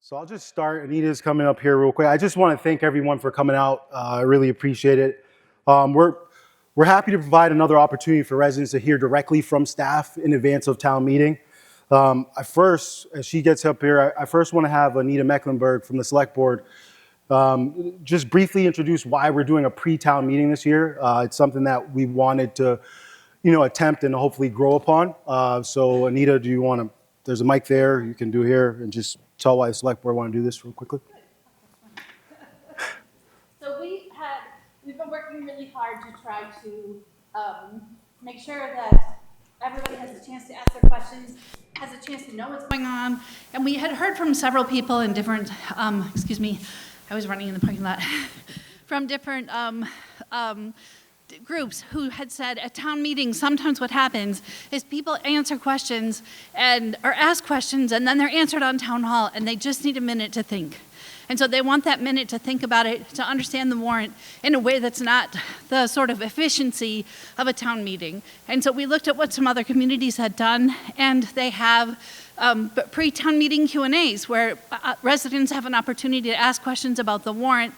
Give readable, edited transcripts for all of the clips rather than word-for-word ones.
So I'll just start. Anita's coming up here real quick. I just want to thank everyone for coming out. I really appreciate it. We're happy to provide another opportunity for residents to hear directly from staff in advance of town meeting. As she gets up here, I first want to have Anita Mecklenburg from the Select Board just briefly introduce why we're doing a pre-town meeting this year. It's something that we wanted to, attempt and hopefully grow upon. So Anita, do you want to? There's a mic there. You can do here and just tell why the Select Board want to do this real quickly. So we've been working really hard to try to make sure that everybody has a chance to ask their questions, has a chance to know what's going on. And we had heard from several people in different, excuse me, I was running in the parking lot, from different groups who had said at town meetings, sometimes what happens is people answer questions or ask questions and then they're answered on town hall and they just need a minute to think. And so they want that minute to think about it, to understand the warrant in a way that's not the sort of efficiency of a town meeting. And so we looked at what some other communities had done, and they have pre-town meeting Q&As where residents have an opportunity to ask questions about the warrant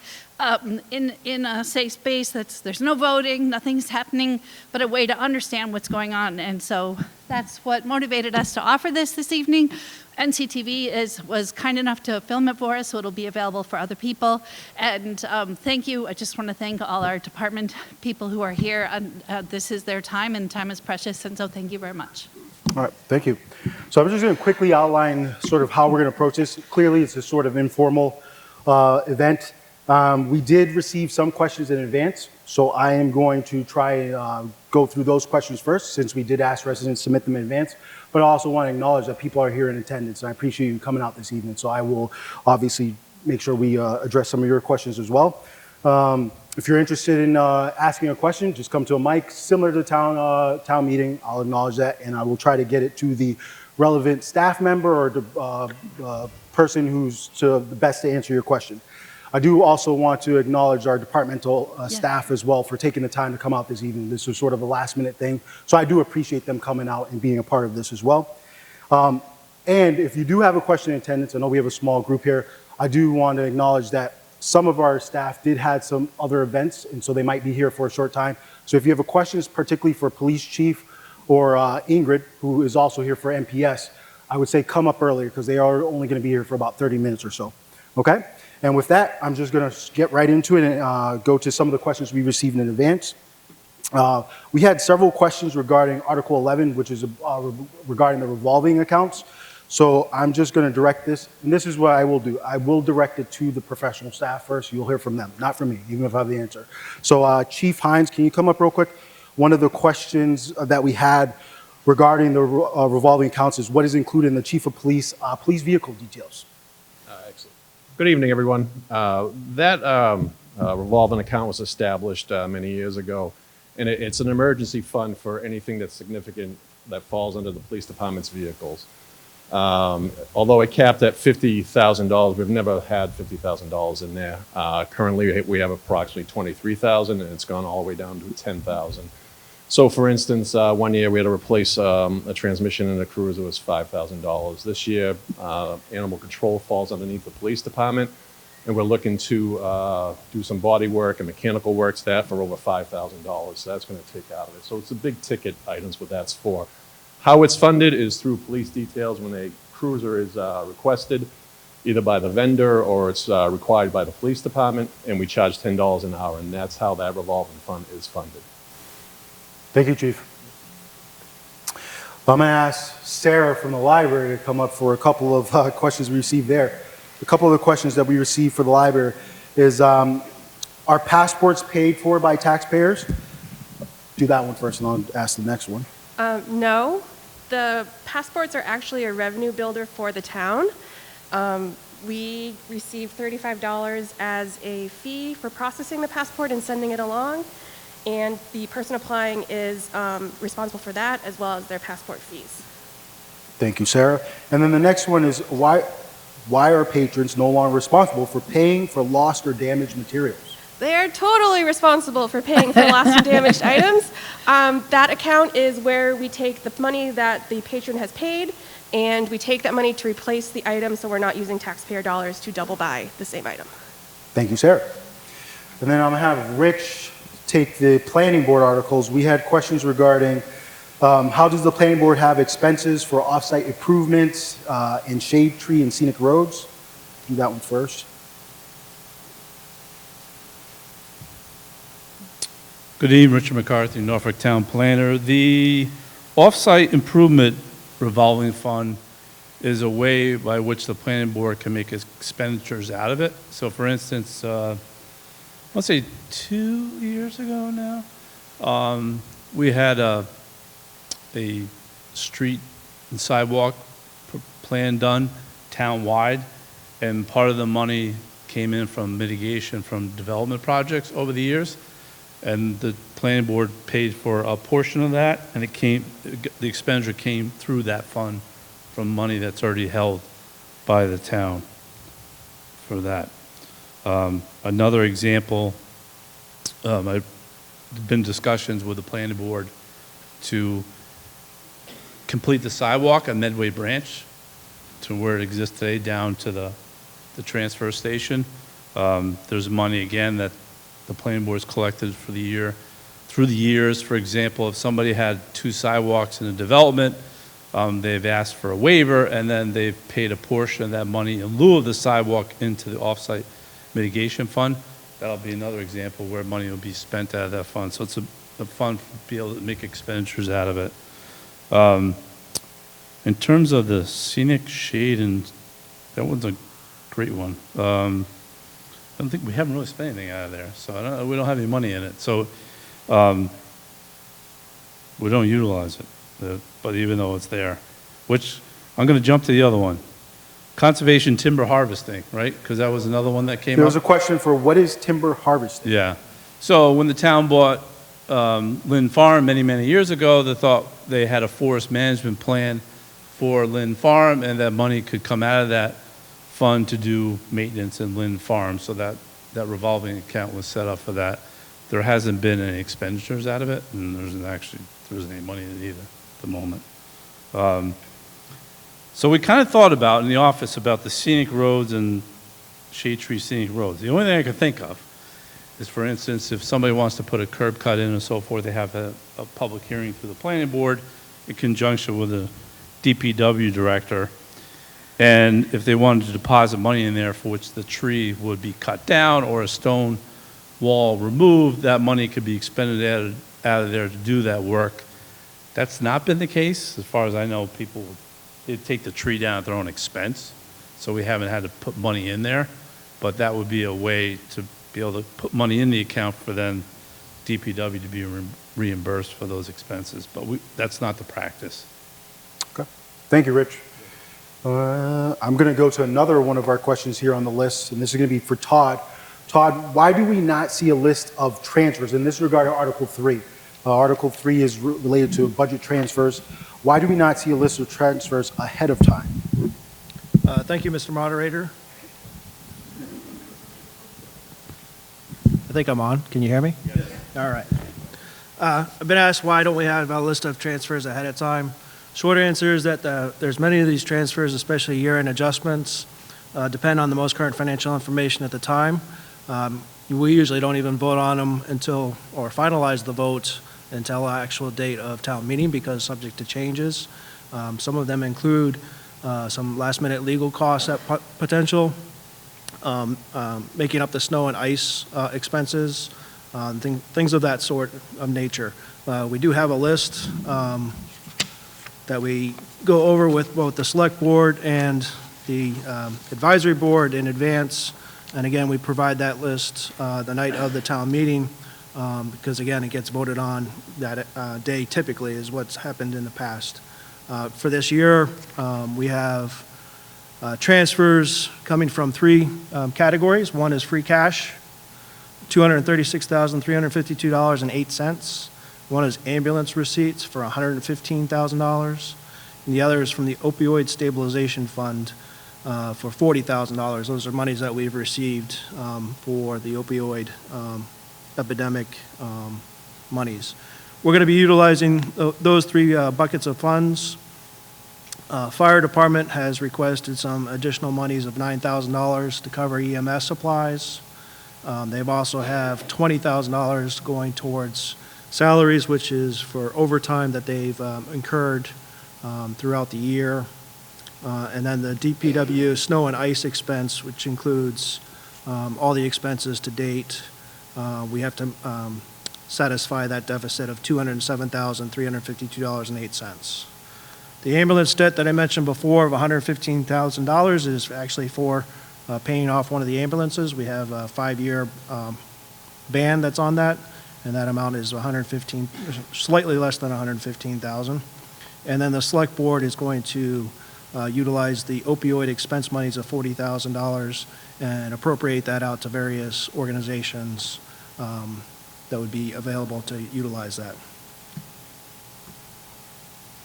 in a safe space. There's no voting, nothing's happening, but a way to understand what's going on. And so that's what motivated us to offer this evening. NCTV was kind enough to film it for us, so it'll be available for other people. And thank you. I just want to thank all our department people who are here. This is their time, and time is precious, and so thank you very much. All right, thank you. So I'm just going to quickly outline sort of how we're going to approach this. Clearly, it's a sort of informal event. We did receive some questions in advance, so I am going to try and go through those questions first, since we did ask residents to submit them in advance. But I also want to acknowledge that people are here in attendance, and I appreciate you coming out this evening. So I will obviously make sure we address some of your questions as well. If you're interested in asking a question, just come to a mic similar to the town meeting. I'll acknowledge that, and I will try to get it to the relevant staff member or the person who's the best to answer your question. I do also want to acknowledge our departmental staff as well for taking the time to come out this evening. This was sort of a last minute thing. So I do appreciate them coming out and being a part of this as well. And if you do have a question in attendance, I know we have a small group here, I do want to acknowledge that some of our staff did have some other events, and so they might be here for a short time. So if you have a question, particularly for Police Chief or Ingrid, who is also here for MPS, I would say come up earlier because they are only going to be here for about 30 minutes or so. Okay? And with that, I'm just going to get right into it and go to some of the questions we received in advance. We had several questions regarding Article 11, which is regarding the revolving accounts. So I'm just going to direct this, and this is what I will do. I will direct it to the professional staff first. You'll hear from them, not from me, even if I have the answer. So Chief Hines, can you come up real quick? One of the questions that we had regarding the revolving accounts is what is included in the Chief of Police police vehicle details. Excellent. Good evening, everyone. That revolving account was established many years ago, and it's an emergency fund for anything that's significant that falls under the police department's vehicles. Although it capped at $50,000, we've never had $50,000 in there. Currently, we have approximately $23,000, and it's gone all the way down to $10,000. So, for instance, one year we had to replace a transmission in a cruiser. It was $5,000. This year, animal control falls underneath the police department, and we're looking to do some body work and mechanical work staff for over $5,000. So that's going to take out of it. So it's the big ticket items what that's for. How it's funded is through police details when a cruiser is requested, either by the vendor or it's required by the police department, and we charge $10 an hour, and that's how that revolving fund is funded. Thank you, Chief. I'm going to ask Sarah from the library to come up for a couple of questions we received there. A couple of the questions that we received for the library is, are passports paid for by taxpayers? Do that one first, and I'll ask the next one. No, the passports are actually a revenue builder for the town. We receive $35 as a fee for processing the passport and sending it along, and the person applying is responsible for that as well as their passport fees. Thank you, Sarah. And then the next one is, why are patrons no longer responsible for paying for lost or damaged materials? They're totally responsible for paying for lost and damaged items. That account is where we take the money that the patron has paid, and we take that money to replace the item, so we're not using taxpayer dollars to double buy the same item. Thank you, Sarah. And then I'm gonna have Rich take the planning board articles. We had questions regarding how does the planning board have expenses for off-site improvements in shade tree and scenic roads? Do that one first. Good evening, Richard McCarthy, Norfolk Town Planner. The off-site improvement revolving fund is a way by which the planning board can make expenditures out of it. So for instance, let's say 2 years ago now, we had a street and sidewalk plan done town-wide, and part of the money came in from mitigation from development projects over the years. And the planning board paid for a portion of that, and the expenditure came through that fund from money that's already held by the town for that. Another example, I've been discussions with the planning board to complete the sidewalk on Medway Branch to where it exists today down to the transfer station. There's money again that the planning board's collected for the year. Through the years, for example, if somebody had 2 sidewalks in a development, they've asked for a waiver, and then they've paid a portion of that money in lieu of the sidewalk into the off-site mitigation fund. That'll be another example where money will be spent out of that fund. So it's a fund to be able to make expenditures out of it. In terms of the scenic shade, and that one's a great one. I don't think we haven't really spent anything out of there, so we don't have any money in it. So we don't utilize it, but even though it's there, which I'm going to jump to the other one. Conservation timber harvesting, right? Because that was another one that came There up. was a question for what is timber harvesting? Yeah. So when the town bought Lynn Farm many, many years ago, they thought they had a forest management plan for Lynn Farm, and that money could come out of that fund to do maintenance in Lynn Farm. So that revolving account was set up for that. There hasn't been any expenditures out of it, and there isn't any money in it either at the moment. So we kind of thought about in the office about the scenic roads and shade tree scenic roads. The only thing I could think of is, for instance, if somebody wants to put a curb cut in and so forth, they have a public hearing through the planning board in conjunction with the DPW director. And if they wanted to deposit money in there for which the tree would be cut down or a stone wall removed, that money could be expended out of there to do that work. That's not been the case. As far as I know, people, they take the tree down at their own expense. So we haven't had to put money in there. But that would be a way to be able to put money in the account for then DPW to be reimbursed for those expenses. But that's not the practice. Okay. Thank you, Rich. I'm going to go to another one of our questions here on the list, and this is going to be for Todd. Todd, why do we not see a list of transfers? In this regard, Article 3. Article 3 is related to budget transfers. Why do we not see a list of transfers ahead of time? Thank you, Mr. Moderator. I think I'm on. Can you hear me? Yes. All right. I've been asked why don't we have a list of transfers ahead of time. Short answer is that there's many of these transfers, especially year-end adjustments, depend on the most current financial information at the time. We usually don't even vote on them or finalize the votes until the actual date of town meeting because subject to changes. Some of them include some last-minute legal costs at potential, making up the snow and ice expenses, things of that sort of nature. We do have a list that we go over with both the select board and the advisory board in advance. And again, we provide that list the night of the town meeting because again, it gets voted on that day typically is what's happened in the past. For this year, we have transfers coming from 3 categories. One is free cash, $236,352.08. One is ambulance receipts for $115,000. And the other is from the opioid stabilization fund for $40,000. Those are monies that we've received for the opioid epidemic monies. We're going to be utilizing those three buckets of funds. Fire department has requested some additional monies of $9,000 to cover EMS supplies. They've also have $20,000 going towards salaries, which is for overtime that they've incurred throughout the year. And then the DPW snow and ice expense, which includes all the expenses to date. We have to satisfy that deficit of $207,352.08. The ambulance debt that I mentioned before of $115,000 is actually for paying off one of the ambulances. We have a 5-year ban that's on that, and that amount is slightly less than $115,000. And then the select board is going to utilize the opioid expense monies of $40,000 and appropriate that out to various organizations that would be available to utilize that.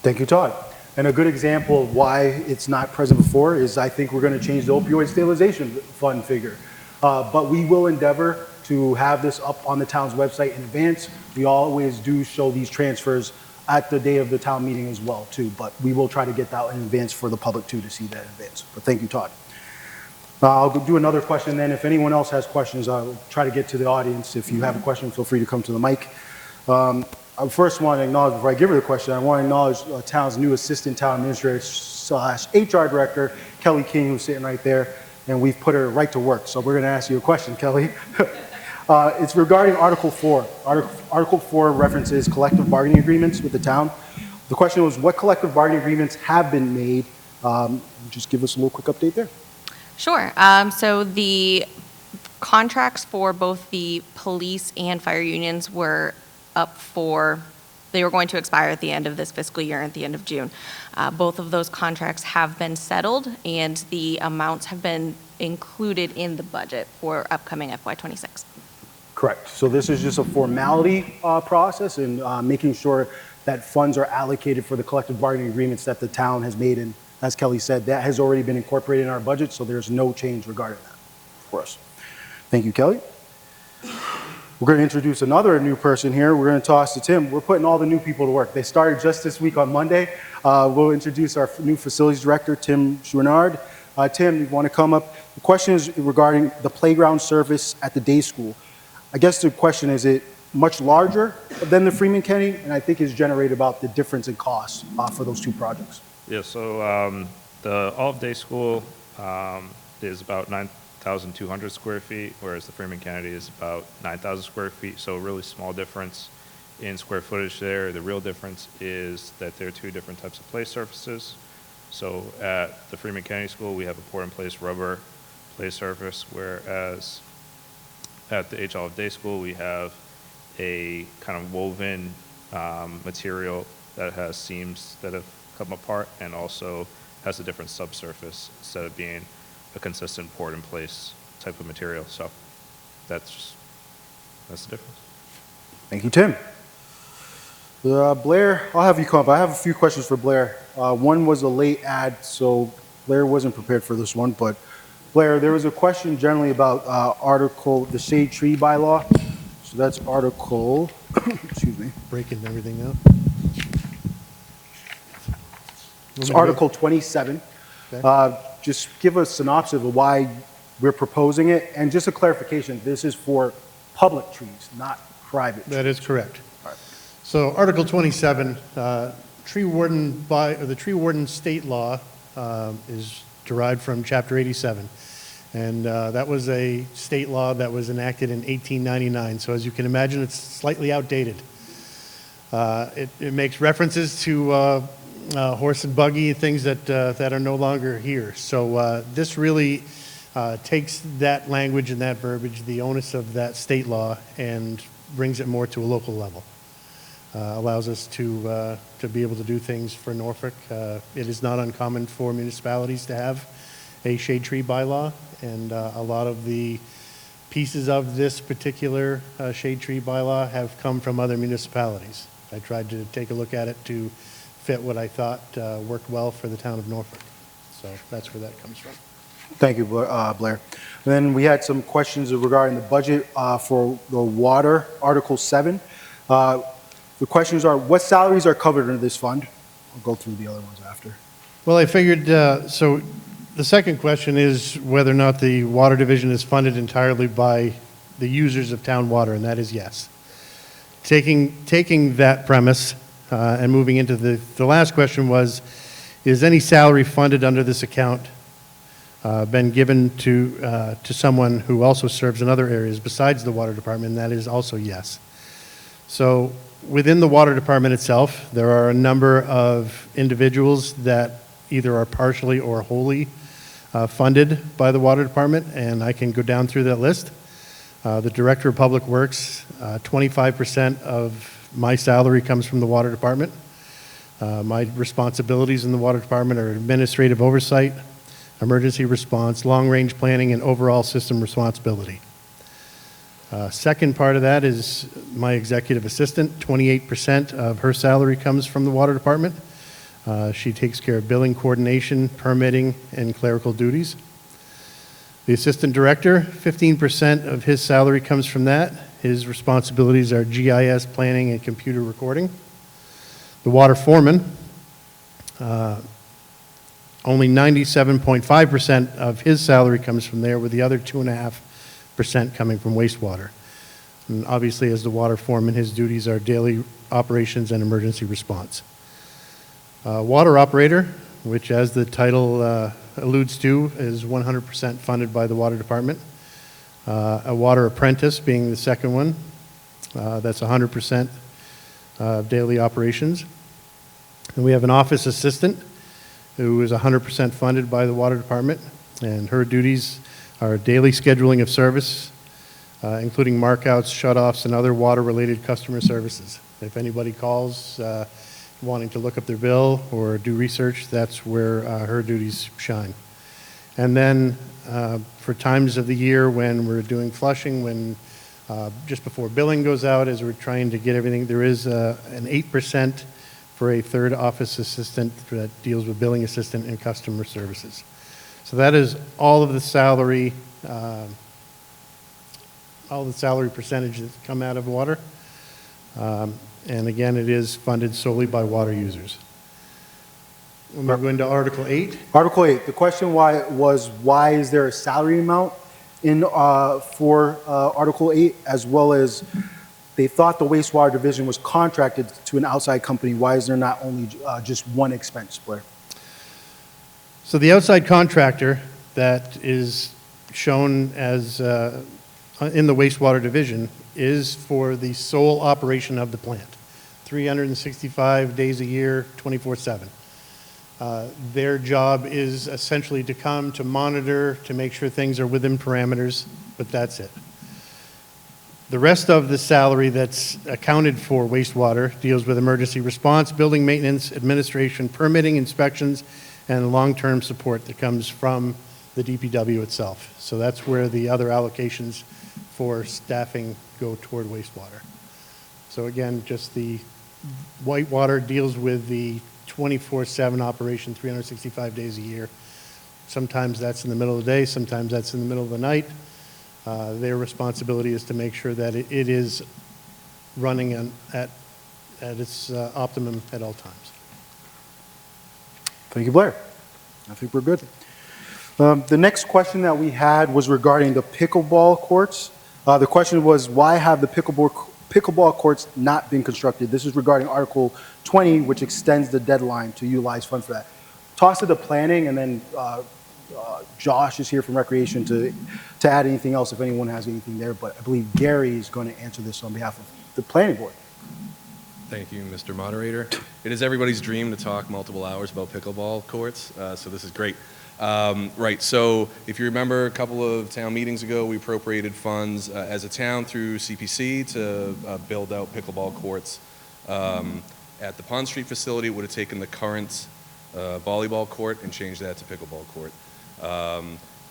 Thank you, Todd. And a good example of why it's not present before is I think we're going to change the opioid stabilization fund figure. But we will endeavor to have this up on the town's website in advance. We always do show these transfers at the day of the town meeting as well, too. But we will try to get that in advance for the public, too, to see that in advance. But thank you, Todd. I'll do another question then. If anyone else has questions, I'll try to get to the audience. If you have a question, feel free to come to the mic. I first want to acknowledge, before I give her the question, I want to acknowledge town's new assistant town administrator / HR director, Kelly King, who's sitting right there, and we've put her right to work. So we're going to ask you a question, Kelly. It's regarding Article 4. Article 4 references collective bargaining agreements with the town. The question was, what collective bargaining agreements have been made? Just give us a little quick update there. Sure. So the contracts for both the police and fire unions were they were going to expire at the end of this fiscal year, at the end of June. Both of those contracts have been settled, and the amounts have been included in the budget for upcoming FY26. Correct. So this is just a formality process and making sure that funds are allocated for the collective bargaining agreements that the town has made. And as Kelly said, that has already been incorporated in our budget, so there's no change regarding that for us. Thank you, Kelly. We're going to introduce another new person here. We're going to toss to Tim. We're putting all the new people to work. They started just this week on Monday. We'll introduce our new facilities director, Tim Chouinard. Tim, you want to come up? The question is regarding the playground service at the day school. I guess the question is it much larger than the Freeman Kenny? And I think it's generated about the difference in costs for those two projects. Yeah, so the all-day school is about 9,200 square feet, whereas the Freeman Kennedy is about 9,000 square feet, so a really small difference in square footage there. The real difference is that there are two different types of play surfaces. So at the Freeman Kennedy School, we have a pour-in-place rubber play surface, whereas at the HL Day School, we have a kind of woven material that has seams that have come apart and also has a different subsurface instead of being a consistent poured-in-place type of material. So that's the difference. Thank you, Tim. Blair, I'll have you come up. I have a few questions for Blair. One was a late ad, so Blair wasn't prepared for this one, but Blair, there was a question generally about the shade tree bylaw. So that's article, excuse me. Breaking everything up. It's Article 27. Okay. Just give a synopsis of why we're proposing it, and just a clarification, this is for public trees, not private trees. That is correct. All right. So Article 27, the tree warden state law is derived from Chapter 87. And that was a state law that was enacted in 1899. So as you can imagine, it's slightly outdated. It makes references to horse and buggy, things that are no longer here. So this really takes that language and that verbiage, the onus of that state law, and brings it more to a local level. Allows us to be able to do things for Norfolk. It is not uncommon for municipalities to have a shade tree bylaw, and a lot of the pieces of this particular shade tree bylaw have come from other municipalities. I tried to take a look at it to fit what I thought worked well for the town of Norfolk. So that's where that comes from. Thank you, Blair. And then we had some questions regarding the budget for the water, Article 7. The questions are, what salaries are covered under this fund? I'll go through the other ones after. Well, I figured, so the second question is whether or not the water division is funded entirely by the users of town water, and that is yes. Taking that premise and moving into the last question was, is any salary funded under this account been given to someone who also serves in other areas besides the water department? And that is also yes. So within the water department itself, there are a number of individuals that either are partially or wholly funded by the water department, and I can go down through that list. The Director of Public Works, 25% of my salary comes from the water department. My responsibilities in the water department are administrative oversight, emergency response, long-range planning, and overall system responsibility. Second part of that is my executive assistant. 28% of her salary comes from the water department. She takes care of billing coordination, permitting, and clerical duties. The assistant director, 15% of his salary comes from that. His responsibilities are GIS planning and computer recording. The water foreman, only 97.5% of his salary comes from there, with the other 2.5% coming from wastewater. And obviously, as the water foreman, his duties are daily operations and emergency response. Water operator, which as the title alludes to, is 100% funded by the water department. A water apprentice being the second one, that's 100% daily operations. And we have an office assistant who is 100% funded by the water department, and her duties are daily scheduling of service, including markouts, shutoffs, and other water-related customer services. If anybody calls wanting to look up their bill or do research, that's where her duties shine. And then for times of the year when we're doing flushing, when just before billing goes out, as we're trying to get everything, there is an 8% for a third office assistant that deals with billing assistant and customer services. So that is all of the salary percentages that come out of water. And again, it is funded solely by water users. When we're going to Article 8. Article 8, the question was why is there a salary amount in for Article 8, as well as they thought the wastewater division was contracted to an outside company. Why is there not only just one expense, Blair? So the outside contractor that is shown as in the wastewater division is for the sole operation of the plant, 365 days a year, 24/7. Their job is essentially to come, to monitor, to make sure things are within parameters, but that's it. The rest of the salary that's accounted for wastewater deals with emergency response, building maintenance, administration, permitting, inspections, and long-term support that comes from the DPW itself. So that's where the other allocations for staffing go toward wastewater. So again, just the whitewater deals with the 24/7 operation, 365 days a year. Sometimes that's in the middle of the day, sometimes that's in the middle of the night. Their responsibility is to make sure that it is running at its optimum at all times. Thank you, Blair. I think we're good. The next question that we had was regarding the pickleball courts. The question was, why have the pickleball courts not been constructed? This is regarding Article 20, which extends the deadline to utilize funds for that. Toss to the planning, and then Josh is here from Recreation to add anything else if anyone has anything there. But I believe Gary is going to answer this on behalf of the planning board. Thank you, Mr. Moderator. It is everybody's dream to talk multiple hours about pickleball courts, so this is great. Right, so if you remember a couple of town meetings ago, we appropriated funds as a town through CPC to build out pickleball courts. At the Pond Street facility, it would have taken the current volleyball court and changed that to pickleball court.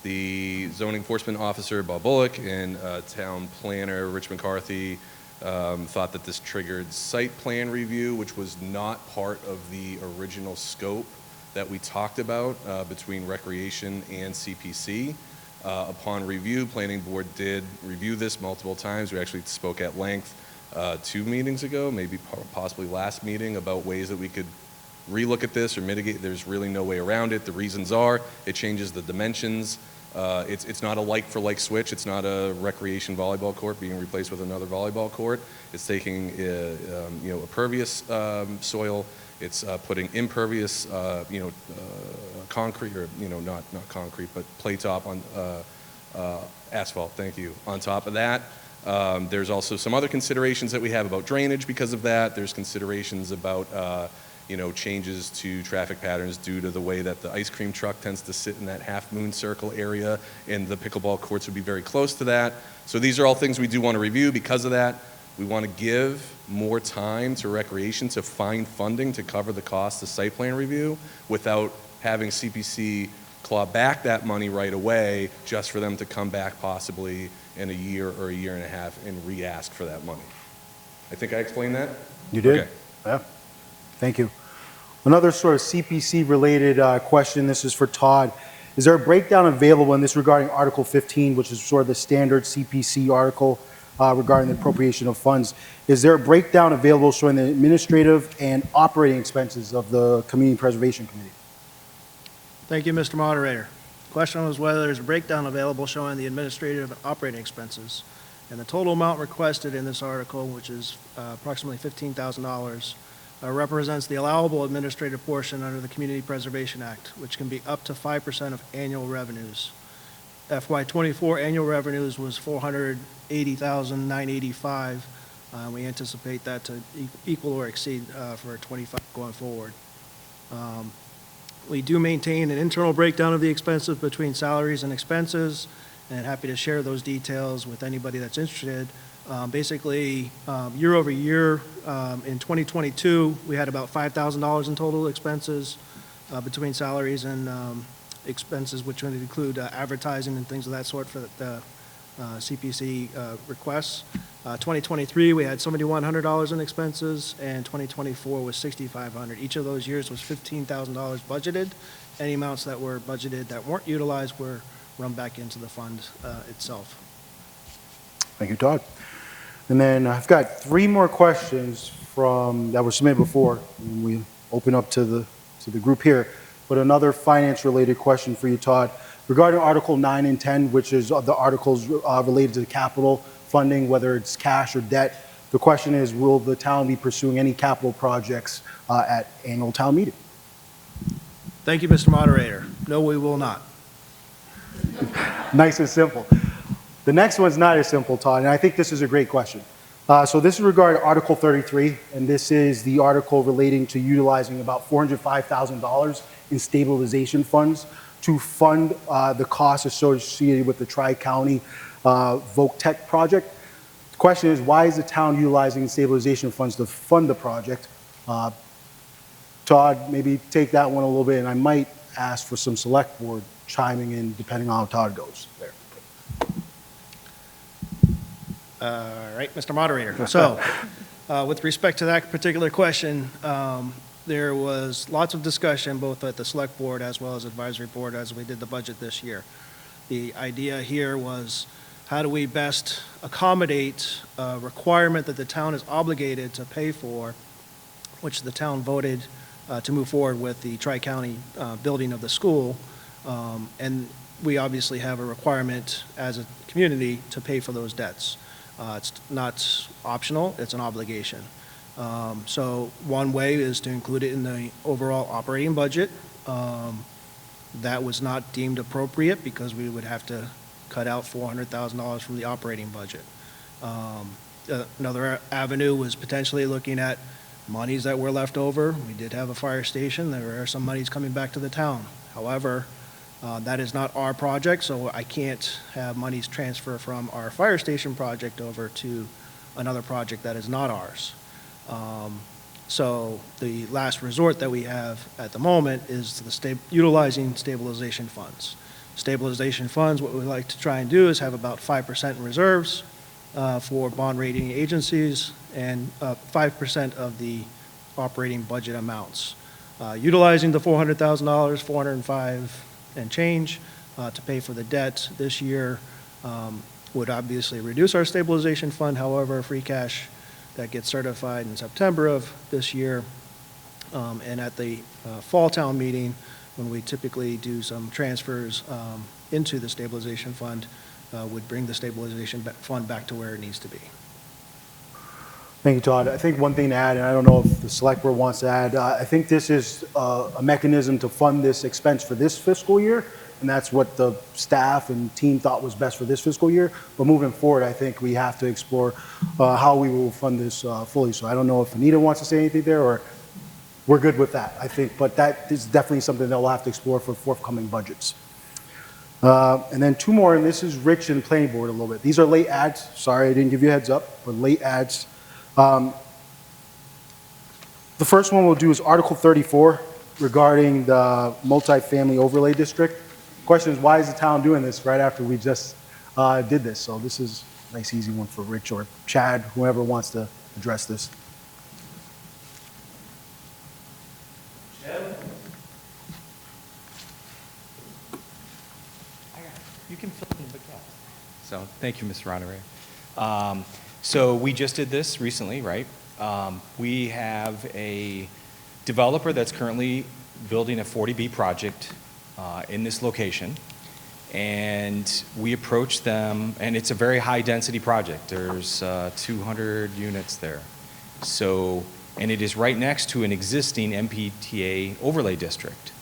The zoning enforcement officer, Bob Bullock, and town planner, Rich McCarthy, thought that this triggered site plan review, which was not part of the original scope that we talked about between Recreation and CPC. Upon review, Planning Board did review this multiple times. We actually spoke at length 2 meetings ago, maybe possibly last meeting, about ways that we could relook at this or mitigate. There's really no way around it. The reasons are it changes the dimensions. It's not a like-for-like switch. It's not a recreation volleyball court being replaced with another volleyball court. It's taking a pervious soil. It's putting impervious concrete, or not concrete, but play top on asphalt. Thank you. On top of that, there's also some other considerations that we have about drainage because of that. There's considerations about changes to traffic patterns due to the way that the ice cream truck tends to sit in that half moon circle area, and the pickleball courts would be very close to that. So these are all things we do want to review. Because of that, we want to give more time to Recreation to find funding to cover the cost of site plan review without having CPC claw back that money right away just for them to come back possibly in a year or a year and a half and re-ask for that money. I think I explained that? You did? Okay. Yeah. Thank you. Another sort of CPC-related question, this is for Todd. Is there a breakdown available in this regarding Article 15, which is sort of the standard CPC article regarding the appropriation of funds? Is there a breakdown available showing the administrative and operating expenses of the Community Preservation Committee? Thank you, Mr. Moderator. The question was whether there's a breakdown available showing the administrative and operating expenses. And the total amount requested in this article, which is approximately $15,000, represents the allowable administrative portion under the Community Preservation Act, which can be up to 5% of annual revenues. FY24 annual revenues was $480,985. We anticipate that to equal or exceed for 25 going forward. We do maintain an internal breakdown of the expenses between salaries and expenses, and happy to share those details with anybody that's interested. Basically, year over year, in 2022, we had about $5,000 in total expenses between salaries and expenses, which would include advertising and things of that sort for the CPC requests. 2023, we had $7,100 in expenses, and 2024 was $6,500. Each of those years was $15,000 budgeted. Any amounts that were budgeted that weren't utilized were run back into the fund itself. Thank you, Todd. And then I've got 3 more questions that were submitted before, and we open up to the group here. But another finance-related question for you, Todd, regarding Article 9 and 10, which is the articles related to the capital funding, whether it's cash or debt. The question is, will the town be pursuing any capital projects at annual town meeting? Thank you, Mr. Moderator. No, we will not. Nice and simple. The next one's not as simple, Todd, and I think this is a great question. So this is regarding Article 33, and this is the article relating to utilizing about $405,000 in stabilization funds to fund the costs associated with the Tri-County Voc Tech project. The question is, why is the town utilizing stabilization funds to fund the project? Todd, maybe take that one a little bit, and I might ask for some select board chiming in depending on how Todd goes there. All right, Mr. Moderator. So, with respect to that particular question, there was lots of discussion both at the select board as well as advisory board as we did the budget this year. The idea here was, how do we best accommodate a requirement that the town is obligated to pay for, which the town voted to move forward with the Tri-County building of the school, and we obviously have a requirement as a community to pay for those debts. It's not optional, it's an obligation. So one way is to include it in the overall operating budget. That was not deemed appropriate because we would have to cut out $400,000 from the operating budget. Another avenue was potentially looking at monies that were left over. We did have a fire station. There are some monies coming back to the town. However, that is not our project, so I can't have monies transfer from our fire station project over to another project that is not ours. So the last resort that we have at the moment is utilizing stabilization funds. Stabilization funds, what we like to try and do is have about 5% in reserves for bond rating agencies and 5% of the operating budget amounts. utilizing the $400,000, 405 and change, to pay for the debt this year would obviously reduce our stabilization fund. However, free cash that gets certified in September of this year, and at the fall town meeting, when we typically do some transfers into the stabilization fund, would bring the stabilization fund back to where it needs to be. Thank you, Todd. I think one thing to add, and I don't know if the select board wants to add, I think this is a mechanism to fund this expense for this fiscal year, and that's what the staff and team thought was best for this fiscal year. But moving forward, I think we have to explore how we will fund this fully. So I don't know if Anita wants to say anything there, or we're good with that, I think. But that is definitely something that we'll have to explore for forthcoming budgets. And then two more, and this is Rich and Planning Board a little bit. These are late ads. Sorry, I didn't give you a heads up, but late ads. The first one we'll do is Article 34 regarding the multifamily overlay district. Question is, why is the town doing this right after we just did this? So this is a nice easy one for Rich or Chad, whoever wants to address this. You can fill in the gap. So, thank you, Mr. Honorary. So we just did this recently, right? We have a developer that's currently building a 40B project in this location. And we approached them, and it's a very high-density project. There's 200 units there. So, and it is right next to an existing MPTA overlay district.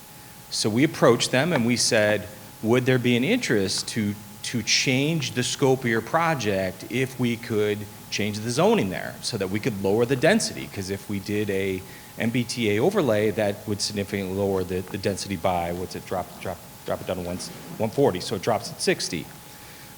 So we approached them and we said, would there be an interest to change the scope of your project if we could change the zoning there so that we could lower the density? Because if we did a MBTA overlay, that would significantly lower the density by, what's it, drop it down to 140, so it drops at 60.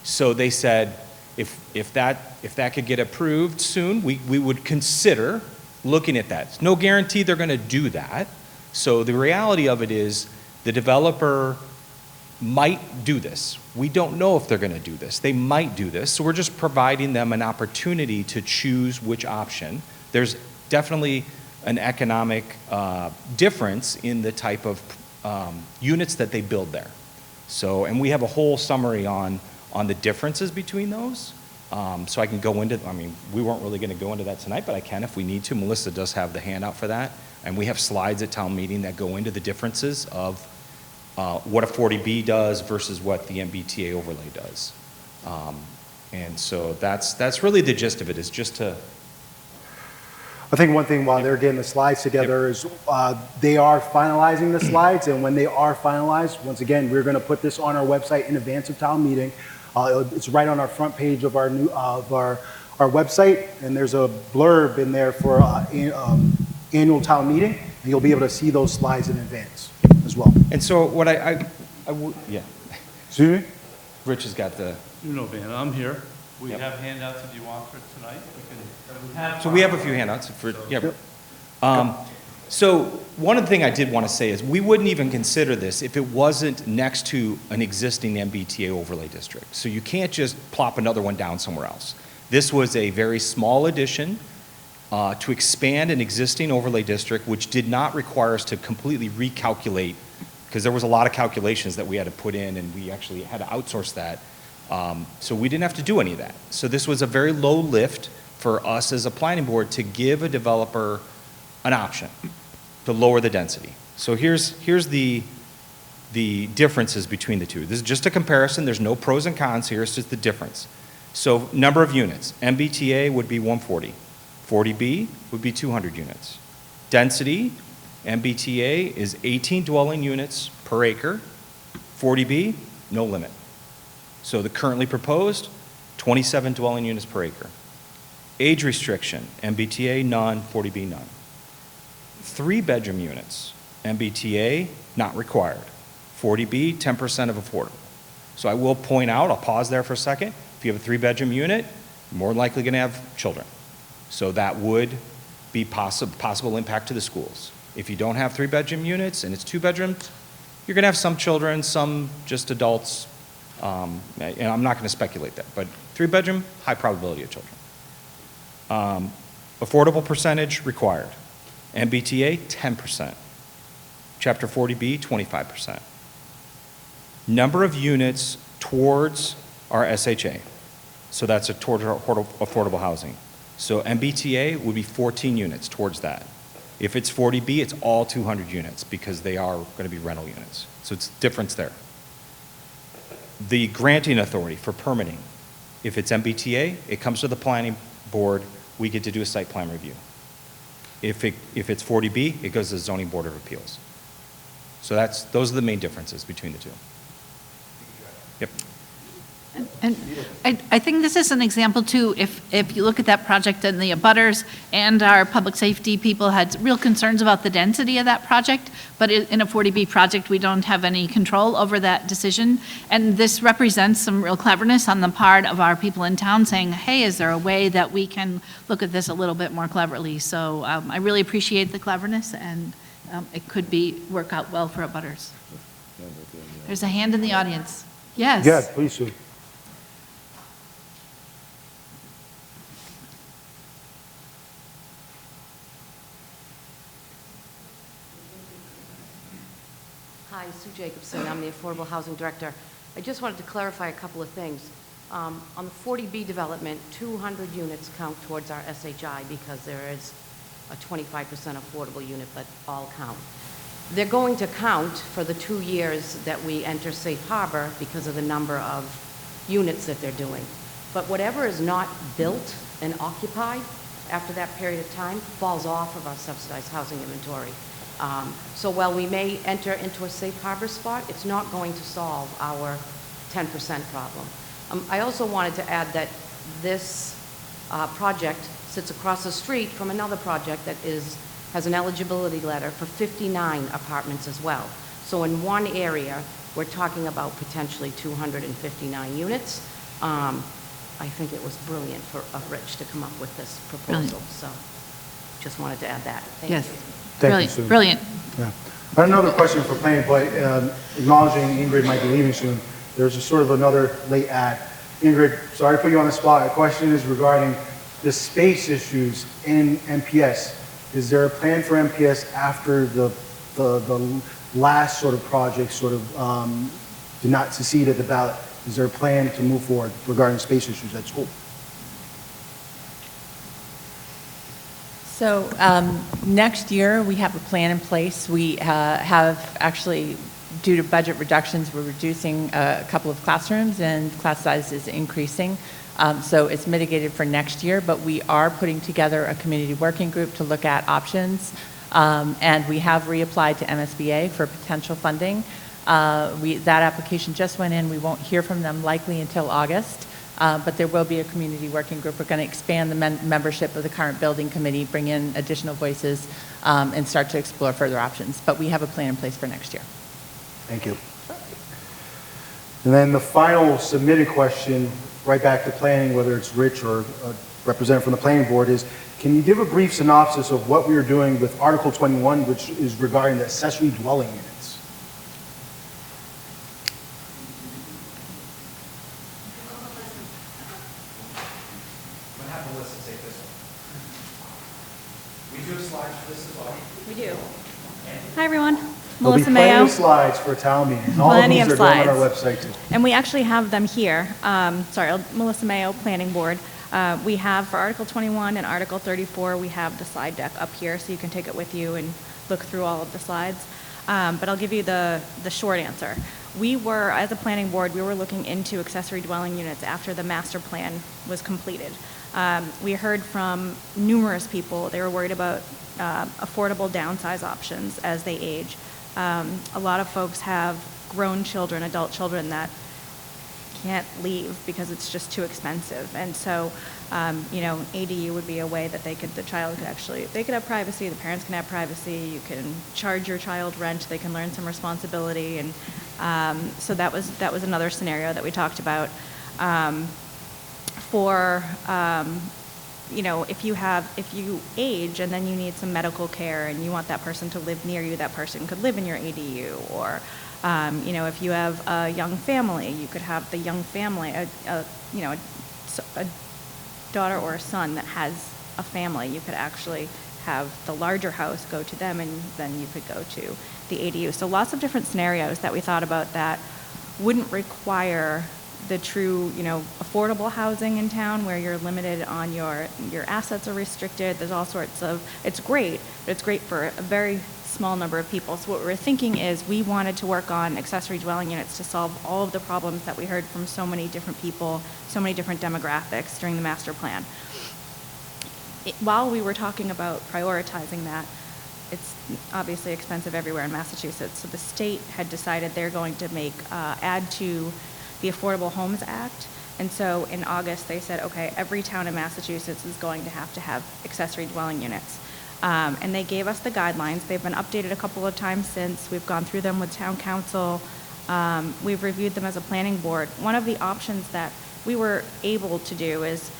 So they said, if that could get approved soon, we would consider looking at that. It's no guarantee they're going to do that. So the reality of it is the developer might do this. We don't know if they're going to do this. They might do this. So we're just providing them an opportunity to choose which option. There's definitely an economic difference in the type of units that they build there. So, and we have a whole summary on the differences between those. So I can go into, I mean, we weren't really going to go into that tonight, but I can if we need to. Melissa does have the handout for that. And we have slides at town meeting that go into the differences of what a 40B does versus what the MBTA overlay does. And so that's really the gist of it, is just to... I think one thing while they're getting the slides together is they are finalizing the slides, and when they are finalized, once again, we're going to put this on our website in advance of town meeting. It's right on our front page of our our website, and there's a blurb in there for annual town meeting, and you'll be able to see those slides in advance as well. And so what yeah. Excuse me? Rich has got the... You know, Van, I'm here. We Yep. have handouts if you want for tonight. So we have a few handouts for, yeah. So one of the things I did want to say is we wouldn't even consider this if it wasn't next to an existing MBTA overlay district. So you can't just plop another one down somewhere else. This was a very small addition to expand an existing overlay district, which did not require us to completely recalculate, because there was a lot of calculations that we had to put in, and we actually had to outsource that. So we didn't have to do any of that. So this was a very low lift for us as a planning board to give a developer an option to lower the density. So here's the differences between the two. This is just a comparison. There's no pros and cons here. It's just the difference. So number of units. MBTA would be 140. 40B would be 200 units. Density, MBTA is 18 dwelling units per acre. 40B, no limit. So the currently proposed, 27 dwelling units per acre. Age restriction, MBTA none, 40B none. 3-bedroom units, MBTA not required. 40B, 10% of affordable. So I will point out, I'll pause there for a second. If you have a 3-bedroom unit, you're more likely going to have children. So that would be possible impact to the schools. If you don't have 3-bedroom units and it's 2 bedrooms, you're going to have some children, some just adults. And I'm not going to speculate that, but 3-bedroom, high probability of children. Affordable percentage required. MBTA, 10%. Chapter 40B, 25%. Number of units towards our SHA. So that's towards our affordable housing. So MBTA would be 14 units towards that. If it's 40B, it's all 200 units because they are going to be rental units. So it's difference there. The granting authority for permitting. If it's MBTA, it comes to the planning board, we get to do a site plan review. If it's 40B, it goes to the zoning board of appeals. So those are the main differences between the two. Yep. And I think this is an example too, if you look at that project and the abutters and our public safety people had real concerns about the density of that project, but in a 40B project, we don't have any control over that decision. And this represents some real cleverness on the part of our people in town saying, hey, is there a way that we can look at this a little bit more cleverly? So I really appreciate the cleverness, and it could work out well for abutters. There's a hand in the audience. Yes. Yeah, please, Sue. Hi, Sue Jacobson. I'm the Affordable Housing Director. I just wanted to clarify a couple of things. On the 40B development, 200 units count towards our SHI because there is a 25% affordable unit, but all count. They're going to count for the 2 years that we enter safe harbor because of the number of units that they're doing. But whatever is not built and occupied after that period of time falls off of our subsidized housing inventory. So while we may enter into a safe harbor spot, it's not going to solve our 10% problem. I also wanted to add that this project sits across the street from another project that has an eligibility letter for 59 apartments as well. So in one area, we're talking about potentially 259 units. I think it was brilliant of Rich to come up with this proposal. So just wanted to add that. Thank you. Thank you, Sue. Brilliant. Yeah. I have another question for planning, but acknowledging Ingrid might be leaving soon, there's a sort of another late ad. Ingrid, sorry to put you on the spot. The question is regarding the space issues in MPS. Is there a plan for MPS after the last sort of project sort of did not succeed at the ballot? Is there a plan to move forward regarding space issues at school? So next year, we have a plan in place. We have actually, due to budget reductions, we're reducing a couple of classrooms and class size is increasing. So it's mitigated for next year, but we are putting together a community working group to look at options. And we have reapplied to MSBA for potential funding. That application just went in. We won't hear from them likely until August. But there will be a community working group. We're going to expand the membership of the current building committee, bring in additional voices, and start to explore further options. But we have a plan in place for next year. Thank you. And then the final submitted question, right back to planning, whether it's Rich or a representative from the planning board, is can you give a brief synopsis of what we are doing with Article 21, which is regarding the accessory dwelling units? Hi, everyone. There'll Melissa be plenty Mayo. of slides for a town meeting. And all of Plenty these of are going on our slides. website too. And we actually have them here. Melissa Mayo, Planning Board. We have for Article 21 and Article 34, we have the slide deck up here, so you can take it with you and look through all of the slides. But I'll give you the short answer. We were, as a planning board, we were looking into accessory dwelling units after the master plan was completed. We heard from numerous people. They were worried about affordable downsize options as they age. A lot of folks have grown children, adult children that can't leave because it's just too expensive. And so, ADU would be a way that the child could actually, they could have privacy, the parents can have privacy, you can charge your child rent, they can learn some responsibility. And so that was another scenario that we talked about. If you age and then you need some medical care and you want that person to live near you, that person could live in your ADU. Or, if you have a young family, you could have the young family, a daughter or a son that has a family. You could actually have the larger house go to them, and then you could go to the ADU. So lots of different scenarios that we thought about that wouldn't require the true, affordable housing in town where you're limited on your assets are restricted. There's all sorts of, it's great, but it's great for a very small number of people. So what we were thinking is we wanted to work on accessory dwelling units to solve all of the problems that we heard from so many different people, so many different demographics during the master plan. While we were talking about prioritizing that, it's obviously expensive everywhere in Massachusetts. So the state had decided they're going to add to the Affordable Homes Act. And so in August, they said, okay, every town in Massachusetts is going to have accessory dwelling units. And they gave us the guidelines. They've been updated a couple of times since. We've gone through them with town council. We've reviewed them as a planning board. One of the options that we were able to do is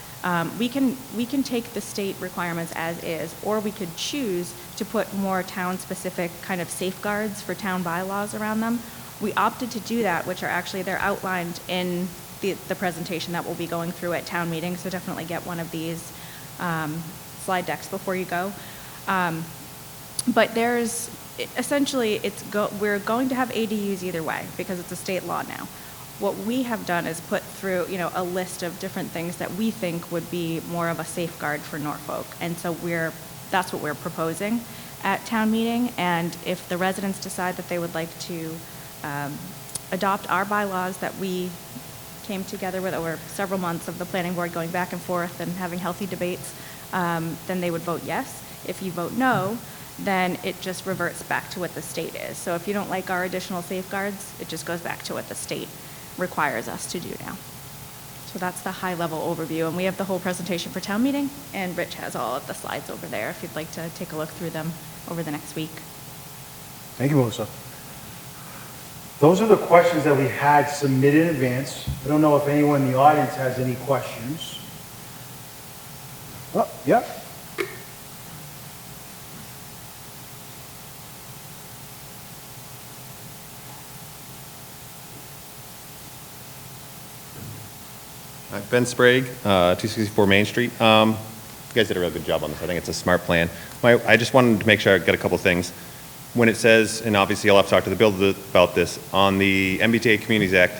we can take the state requirements as is, or we could choose to put more town-specific kind of safeguards for town bylaws around them. We opted to do that, which are actually, they're outlined in the presentation that we'll be going through at town meeting, so definitely get one of these slide decks before you go. But there's, essentially, we're going to have ADUs either way, because it's a state law now. What we have done is put through, a list of different things that we think would be more of a safeguard for Norfolk. And so that's what we're proposing at town meeting. And if the residents decide that they would like to adopt our bylaws that we came together with over several months of the planning board going back and forth and having healthy debates, then they would vote yes. If you vote no, then it just reverts back to what the state is. So if you don't like our additional safeguards, it just goes back to what the state requires us to do now. So that's the high-level overview, and we have the whole presentation for town meeting, and Rich has all of the slides over there if you'd like to take a look through them over the next week. Thank you, Melissa. Those are the questions that we had submitted in advance. I don't know if anyone in the audience has any questions. Oh, yeah. Ben Sprague, 264 Main Street. You guys did a really good job on this. I think it's a smart plan. I just wanted to make sure I got a couple things. When it says, and obviously I'll have to talk to the builder about this, on the MBTA Communities Act,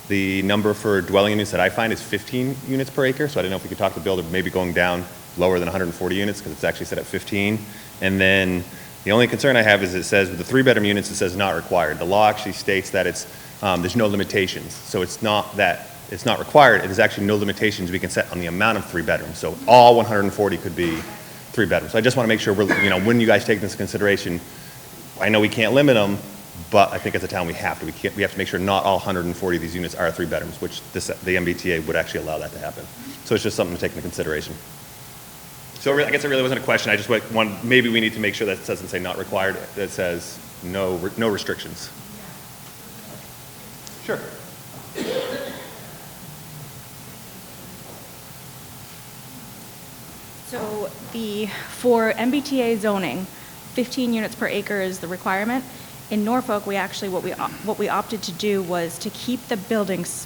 the number for dwelling units that I find is 15 units per acre. So I don't know if we could talk to the builder, maybe going down lower than 140 units because it's actually set at 15. And then the only concern I have is it says with the 3-bedroom units, it says not required. The law actually states that there's no limitations. So it's not that it's not required. It is actually no limitations we can set on the amount of 3 bedrooms. So all 140 could be 3 bedrooms. So I just want to make sure when you guys take this into consideration, I know we can't limit them, but I think as a town we have to. We have to make sure not all 140 of these units are 3 bedrooms, which the MBTA would actually allow that to happen. So it's just something to take into consideration. So I guess it really wasn't a question. I just maybe we need to make sure that it doesn't say not required. That it says no restrictions. Sure. So for MBTA zoning, 15 units per acre is the requirement. In Norfolk, what we opted to do was to keep the buildings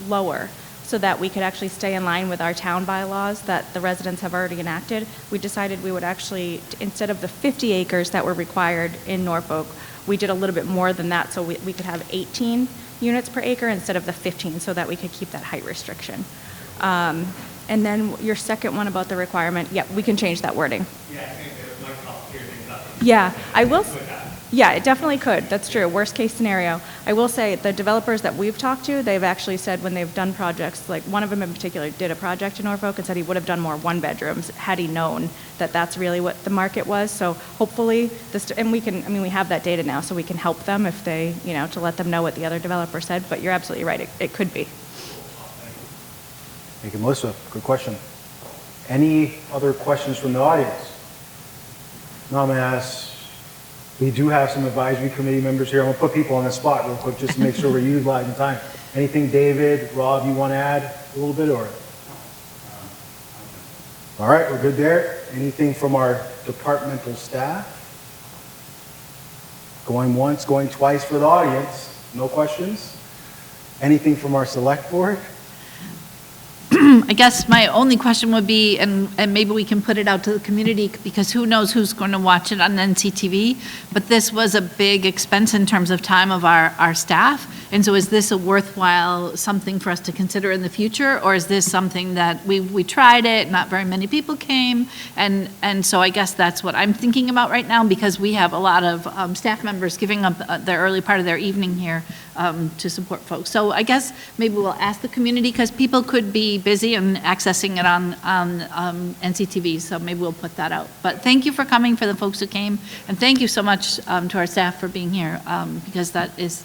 lower so that we could actually stay in line with our town bylaws that the residents have already enacted. We decided we would actually, instead of the 50 acres that were required in Norfolk, we did a little bit more than that, so we could have 18 units per acre instead of the 15, so that we could keep that height restriction. And then your second one about the requirement, yeah, we can change that wording. Yeah, I think it might help clear things up. Yeah, I will. Yeah, it definitely could. That's true. Worst case scenario. I will say the developers that we've talked to, they've actually said when they've done projects, like one of them in particular did a project in Norfolk and said he would have done more 1-bedrooms had he known that that's really what the market was. So hopefully and we have that data now, so we can help them if they, to let them know what the other developer said. But you're absolutely right. It could be. Thank you, Melissa. Good question. Any other questions from the audience? No, I'm going to ask. We do have some advisory committee members here. I'm going to put people on the spot real quick just to make sure we're utilizing time. Anything, David, Rob, you want to add a little bit, or? All right, we're good there. Anything from our departmental staff? Going once, going twice for the audience. No questions? Anything from our select board? I guess my only question would be, and maybe we can put it out to the community, because who knows who's going to watch it on NCTV, but this was a big expense in terms of time of our staff. And so is this a worthwhile something for us to consider in the future? Or is this something that we tried it, not very many people came? And so I guess that's what I'm thinking about right now, because we have a lot of staff members giving up the early part of their evening here to support folks. So I guess maybe we'll ask the community, because people could be busy and accessing it on NCTV, so maybe we'll put that out. But thank you for coming, for the folks who came, and thank you so much to our staff for being here, because that is,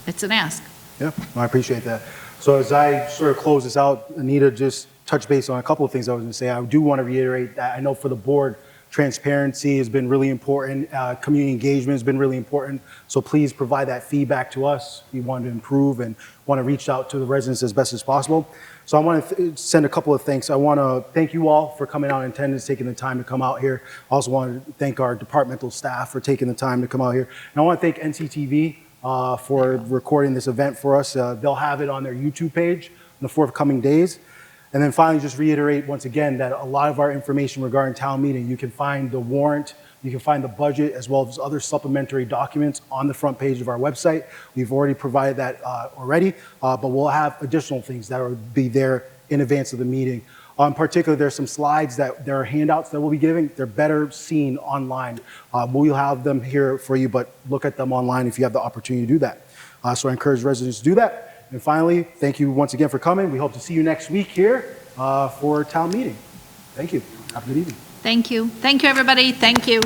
it's an ask. Yeah, I appreciate that. So as I sort of close this out, Anita, just touch base on a couple of things I was going to say. I do want to reiterate that I know for the board, transparency has been really important. Community engagement has been really important. So please provide that feedback to us. We want to improve and want to reach out to the residents as best as possible. So I want to send a couple of thanks. I want to thank you all for coming out in attendance, taking the time to come out here. I also want to thank our departmental staff for taking the time to come out here. And I want to thank NCTV for recording this event for us. They'll have it on their YouTube page in the forthcoming days. And then finally, just reiterate once again that a lot of our information regarding town meeting, you can find the warrant, you can find the budget, as well as other supplementary documents on the front page of our website. We've already provided that but we'll have additional things that will be there in advance of the meeting. In particular, there's some slides there are handouts that we'll be giving. They're better seen online. We'll have them here for you, but look at them online if you have the opportunity to do that. So I encourage residents to do that. And finally, thank you once again for coming. We hope to see you next week here for town meeting. Thank you. Have a good evening. Thank you. Thank you, everybody. Thank you.